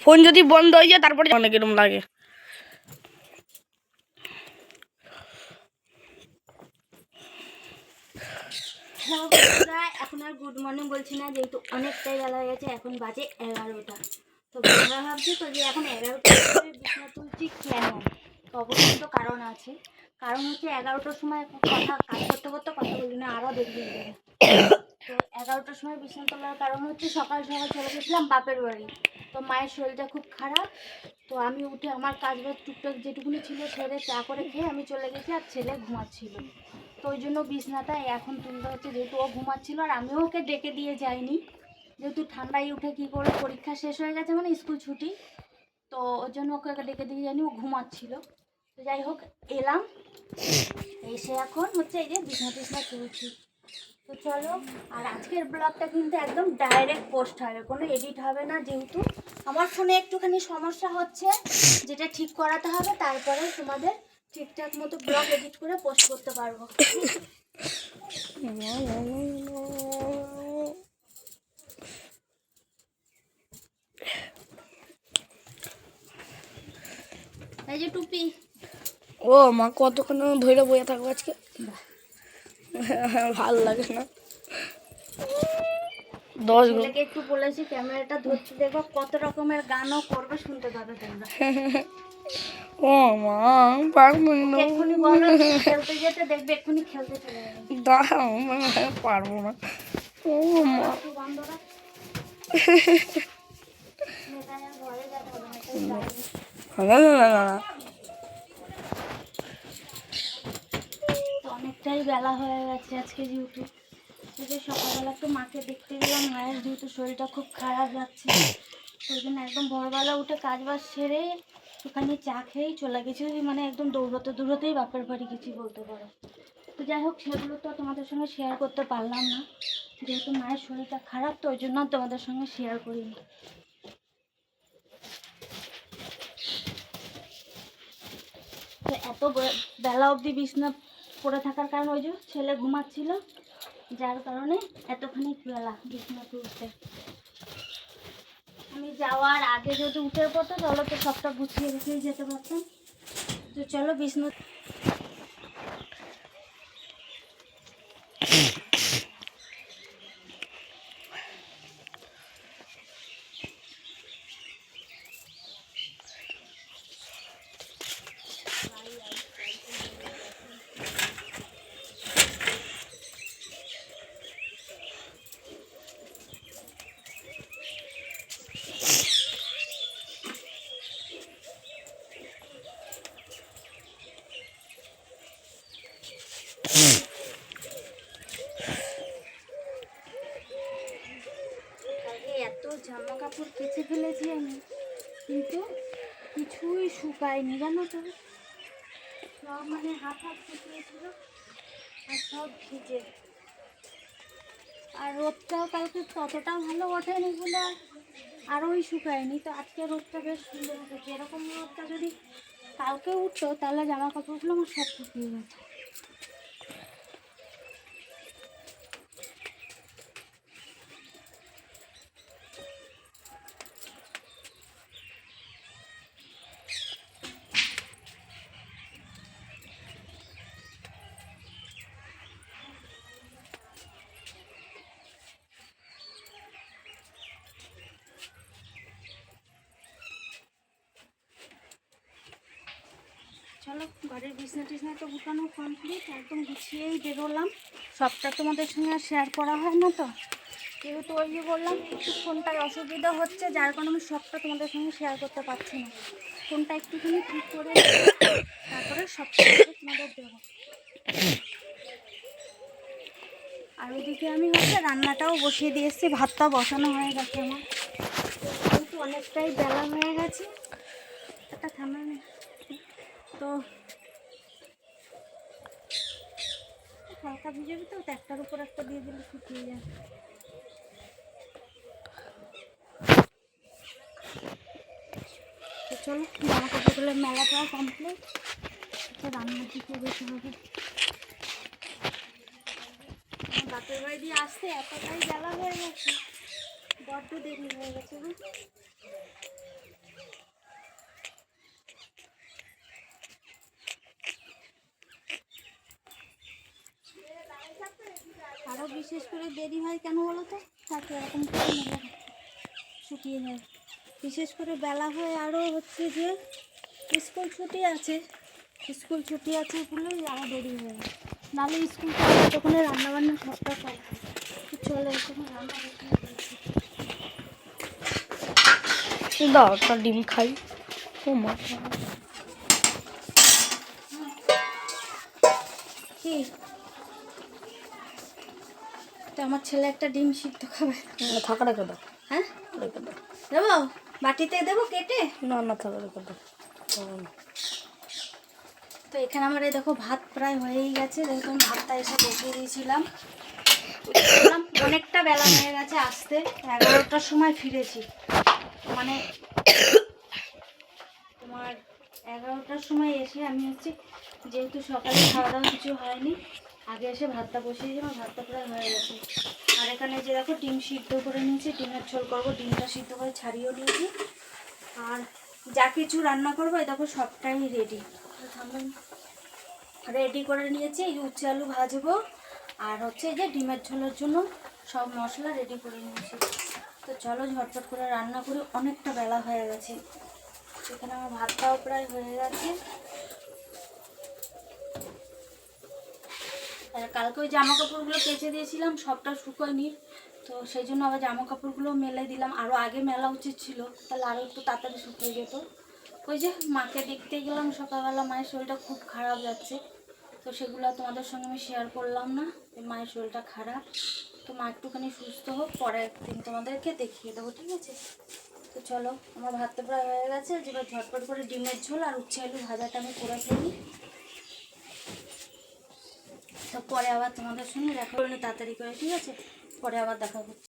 Phone যদি বন্ধ হয়ে যায় তারপরে অনেক এরকম লাগে। এখন আর গুড মর্নিং বলছি না, যেহেতু অনেকটাই বেলা হয়ে গেছে। এখন বাজে 11টা। তো তোমরা ভাবছি তো যে এখন 11টার সময় বিছানা তুলছি কেন? তো অবশ্যই তো কারণ আছে। কারণ হচ্ছে 11টার সময় কাজ করতে করতে কথা বলি না, আরও দেরি হয়ে যাবে। তো 11টার সময় বিছানা তোলার কারণ হচ্ছে সকাল সকাল চলে গেছিলাম বাপের বাড়ি। তো মায়ের শরীরটা খুব খারাপ। তো আমি উঠে আমার কাজ বাজ টুকটাক যেটুকুনি ছিল সেরে চা করে খেয়ে আমি চলে গেছি, আর ছেলে ঘুমাচ্ছিল। তো ওই জন্য বিছনাটা এখন তুলতে হচ্ছে, যেহেতু ও ঘুমাচ্ছিল আর আমিও ওকে ডেকে দিয়ে যাইনি, যেহেতু ঠান্ডায় উঠে কী করে, পরীক্ষা শেষ হয়ে গেছে মানে স্কুল ছুটি। তো ওর জন্য ওকে ডেকে দিয়ে যাইনি, ও ঘুমাচ্ছিল। তো যাই হোক এলাম, এসে এখন হচ্ছে এই যে বিছনা তুলছি। তো চলো, আর আজকের ব্লগটা কিন্তু একদম ডাইরেক্ট পোস্ট হবে, কোনো এডিট হবে না, যেহেতু আমার ফোনে একটুখানি সমস্যা হচ্ছে, যেটা ঠিক করাতে হবে, তারপরে তোমাদের ঠিকঠাক মতো ব্লগ এডিট করে পোস্ট করতে পারবো। এই যে টুপি। ও মা, কতক্ষণ ধরে বয়ে থাকবো আজকে? ভালো লাগে না। ছেলেকে একটু বলেছি ক্যামেরাটা ধরতে, দেখো কত রকমের গানও করবে, শুনতে পাবে তোমরা। ও মা, পারবো না। এক্ষুনি বলো খেলতে যেতে, দেখবে এক্ষুনি খেলতে চলে যাবে। দাঁড়াও, পারবো না। ও মা, বন্ধরা ঘরে যাবো না। অনেকটাই বেলা হয়ে গেছে আজকে, যেহেতু সকালবেলা একটু মাকে দেখতে গেলাম, মায়ের যেহেতু শরীরটা খুব খারাপ যাচ্ছে, ওই জন্য একদম ভোরবেলা উঠে কাজ বাজ সেরে ওখানে চা খেয়েই চলে গেছি, মানে একদম দৌড়তেই বাপের বাড়ি গেছি বলতে পারো। তো যাই হোক, সেগুলো তো তোমাদের সঙ্গে শেয়ার করতে পারলাম না, যেহেতু মায়ের শরীরটা খারাপ, তো ওই জন্য তোমাদের সঙ্গে শেয়ার করিনি। তো এত বেলা অবধি বিছনা পড়ে থাকার কারণ ওই যে ছেলে ঘুমাচ্ছিল, যার কারণে এতখানি বেলা বিছনা তুলতে। আমি যাওয়ার আগে যদি উঠে পড়তো তাহলে তো সবটা গুছিয়ে রেখেই যেতে পারতাম। তো চলো বিছনা এত জামা কাপড় কেচে ফেলেছি আমি, কিন্তু কিছুই শুকায়নি জানো তো, সব মানে হাত শুকিয়েছিল আর সব ভিজে। আর রোদটাও কালকে ততটাও ভালো ওঠেনি বলে আরোই শুকায়নি। তো আজকে রোদটা বেশ সুন্দর উঠেছে, এরকম রোদটা যদি কালকে উঠতো তাহলে জামা কাপড়গুলো আমার সব শুকিয়ে গেছে। চলো, ঘরের বিছনা তো গুছানো কমপ্লিট, একদম গুছিয়েই বেরোলাম। সবটা তোমাদের সঙ্গে শেয়ার করা হয় না, তো যেহেতু ওই যে বললাম একটু ফোনটায় অসুবিধা হচ্ছে, যার কারণে আমি সবটা তোমাদের সঙ্গে শেয়ার করতে পারছি না। ফোনটা একটুখানি ঠিক করে তারপরে সবটা তোমাদের দেবো। আর ওইদিকে আমি হচ্ছে রান্নাটাও বসিয়ে দিয়ে এসেছি, ভাতটা বসানো হয়ে গেছে আমার, কিন্তু অনেকটাই বেলা হয়ে গেছে। একটা থামা নেই তো, হালকা ভিজে তো একটার উপর একটা দিয়ে দিলে শুকিয়ে যায়। তো চলো, জামা কাপড়গুলো মেলা করা কমপ্লিট, রান্নার দিকে বেশি হবে। বাপের বাড়ি দিয়ে আসতে এতটাই বেলা হয়ে গেছে, বড্ড দেরি হয়ে গেছে। করে দেরি হয় কেন বলো তো? থাকে এরকম করে মেলে শুকিয়ে যায়। বিশেষ করে বেলা হয় আরও হচ্ছে যে স্কুল ছুটি আছে, স্কুল ছুটি আছে বলেই আরও দেরি হয়ে যায়। নাহলে স্কুল ছুটি তখন রান্নাবান্না সবটা করে। চলো এখানে রান্না করতে দাও একটা ডিম খাই। ও মা, কি তো আমার ছেলে একটা ডিম সিদ্ধ খাবে। থাকা রেখে দাও, হ্যাঁ রেখে দাও। দেবো, বাটিতে দেবো কেটে। না না, থাকা রেখে দাও। তো এখানে আমার এই দেখো ভাত প্রায় হয়েই গেছে। দেখো আমি ভাতটা এসে বসিয়ে দিয়েছিলাম। অনেকটা বেলা হয়ে গেছে আসতে, 11টার সময় ফিরেছি। মানে তোমার 11টার সময় এসে আমি হচ্ছে, যেহেতু সকালে খাওয়া দাওয়া কিছু হয়নি, আগে এসে ভাতটা বসিয়ে দিলাম, ভাতটা প্রায় হয়ে গেছে। আর এখানে যে দেখো ডিম সিদ্ধ করে নিয়েছি, ডিমের ঝোল করবো, ডিমটা সিদ্ধ করে ছাড়িয়েও নিয়েছি। আর যা কিছু রান্না করবো এই দেখো সবটাই রেডি রেডি করে নিয়েছি। এই উচ্ছে আলু ভাজবো আর হচ্ছে এই যে ডিমের ঝোলের জন্য সব মশলা রেডি করে নিয়েছি। তো চলো ঝটপট করে রান্না করি, অনেকটা বেলা হয়ে গেছে। এখানে আমার ভাতটাও প্রায় হয়ে গেছে। আর কালকে ওই জামা কাপড়গুলো কেচে দিয়েছিলাম, সবটা শুকোয়নি, তো সেই জন্য আবার জামা কাপড়গুলো মেলে দিলাম। আরও আগে মেলা উচিত ছিল, তাহলে আরও একটু তাড়াতাড়ি শুকিয়ে যেত। ওই যে মাকে দেখতে গেলাম সকালবেলা, মায়ের শরীরটা খুব খারাপ যাচ্ছে, তো সেগুলো তোমাদের সঙ্গে আমি শেয়ার করলাম না। মায়ের শরীরটা খারাপ, তো মা একটুখানি সুস্থ হোক, পরে একদিন তোমাদেরকে দেখিয়ে দেবো, ঠিক আছে? তো চলো আমার ভাতটা প্রায় হয়ে গেছে, যেবার ঝটপট করে ডিমের ঝোল আর উচ্ছে আলু ভাজাটা আমি করে ফেলি। তো পরে আবার তোমাদের সঙ্গে দেখা করলে তাড়াতাড়ি করে, ঠিক আছে? পরে আবার দেখা করছি।